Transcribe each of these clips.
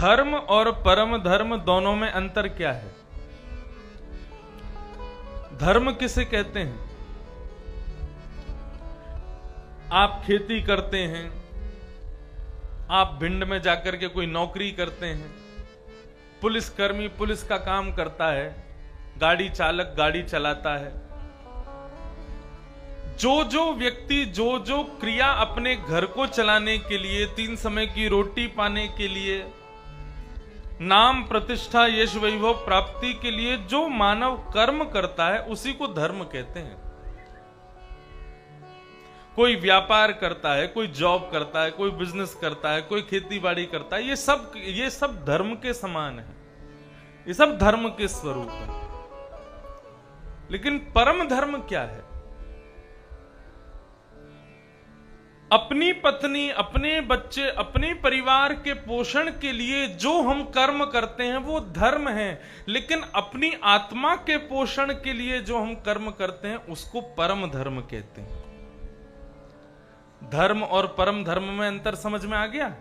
धर्म और परम धर्म दोनों में अंतर क्या है? धर्म किसे कहते हैं? आप खेती करते हैं, आप भिंड में जाकर के कोई नौकरी करते हैं, पुलिसकर्मी पुलिस का काम करता है, गाड़ी चालक गाड़ी चलाता है। जो जो व्यक्ति जो जो क्रिया अपने घर को चलाने के लिए, 3 समय की रोटी पाने के लिए, नाम प्रतिष्ठा यश वैभव प्राप्ति के लिए जो मानव कर्म करता है उसी को धर्म कहते हैं। कोई व्यापार करता है, कोई जॉब करता है, कोई बिजनेस करता है, कोई खेती बाड़ी करता है, ये सब धर्म के समान है, ये सब धर्म के स्वरूप है। लेकिन परम धर्म क्या है? अपनी पत्नी, अपने बच्चे, अपने परिवार के पोषण के लिए जो हम कर्म करते हैं वो धर्म है, लेकिन अपनी आत्मा के पोषण के लिए जो हम कर्म करते हैं उसको परम धर्म कहते हैं। धर्म और परम धर्म में अंतर समझ में आ गया?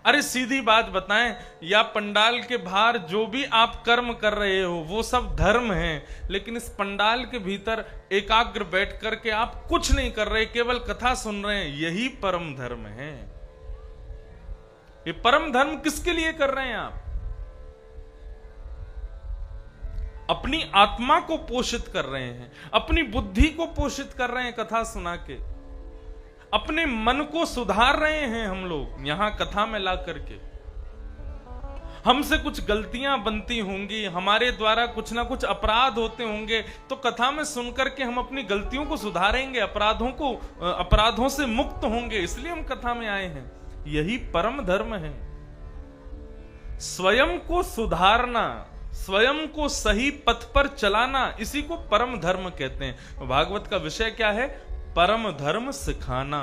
अरे सीधी बात बताएं, या पंडाल के बाहर जो भी आप कर्म कर रहे हो वो सब धर्म है, लेकिन इस पंडाल के भीतर एकाग्र बैठ करके आप कुछ नहीं कर रहे, केवल कथा सुन रहे हैं, यही परम धर्म है। ये परम धर्म किसके लिए कर रहे हैं आप? अपनी आत्मा को पोषित कर रहे हैं, अपनी बुद्धि को पोषित कर रहे हैं कथा सुना के, अपने मन को सुधार रहे हैं। हम लोग यहां कथा में ला करके हमसे कुछ गलतियां बनती होंगी, हमारे द्वारा कुछ ना कुछ अपराध होते होंगे, तो कथा में सुनकर के हम अपनी गलतियों को सुधारेंगे, अपराधों से मुक्त होंगे, इसलिए हम कथा में आए हैं। यही परम धर्म है। स्वयं को सुधारना, स्वयं को सही पथ पर चलाना, इसी को परम धर्म कहते हैं। भागवत का विषय क्या है? परम धर्म सिखाना।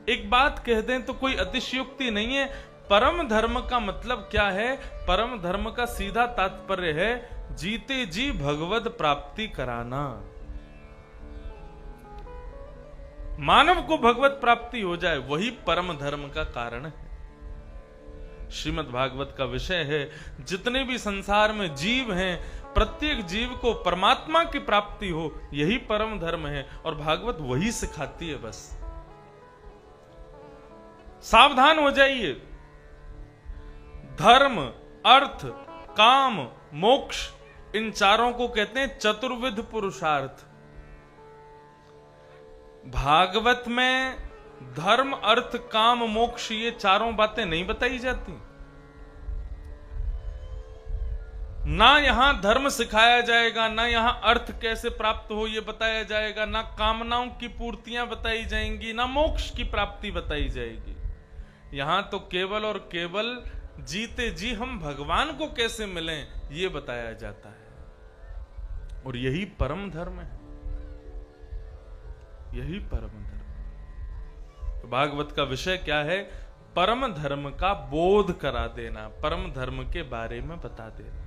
एक बात कह दें तो कोई अतिशयोक्ति नहीं है। परम धर्म का मतलब क्या है? परम धर्म का सीधा तात्पर्य है जीते जी भगवत प्राप्ति कराना। मानव को भगवत प्राप्ति हो जाए, वही परम धर्म का कारण है। श्रीमद् भागवत का विषय है जितने भी संसार में जीव हैं, प्रत्येक जीव को परमात्मा की प्राप्ति हो, यही परम धर्म है, और भागवत वही सिखाती है। बस सावधान हो जाइए। धर्म, अर्थ, काम, मोक्ष, इन चारों को कहते हैं चतुर्विध पुरुषार्थ। भागवत में धर्म, अर्थ, काम, मोक्ष, ये चारों बातें नहीं बताई जाती। ना यहां धर्म सिखाया जाएगा, ना यहां अर्थ कैसे प्राप्त हो ये बताया जाएगा, ना कामनाओं की पूर्तियां बताई जाएंगी, ना मोक्ष की प्राप्ति बताई जाएगी। यहां तो केवल और केवल जीते जी हम भगवान को कैसे मिलें ये बताया जाता है, और यही परम धर्म है, यही परम धर्म। तो भागवत का विषय क्या है? परम धर्म का बोध करा देना, परम धर्म के बारे में बता देना।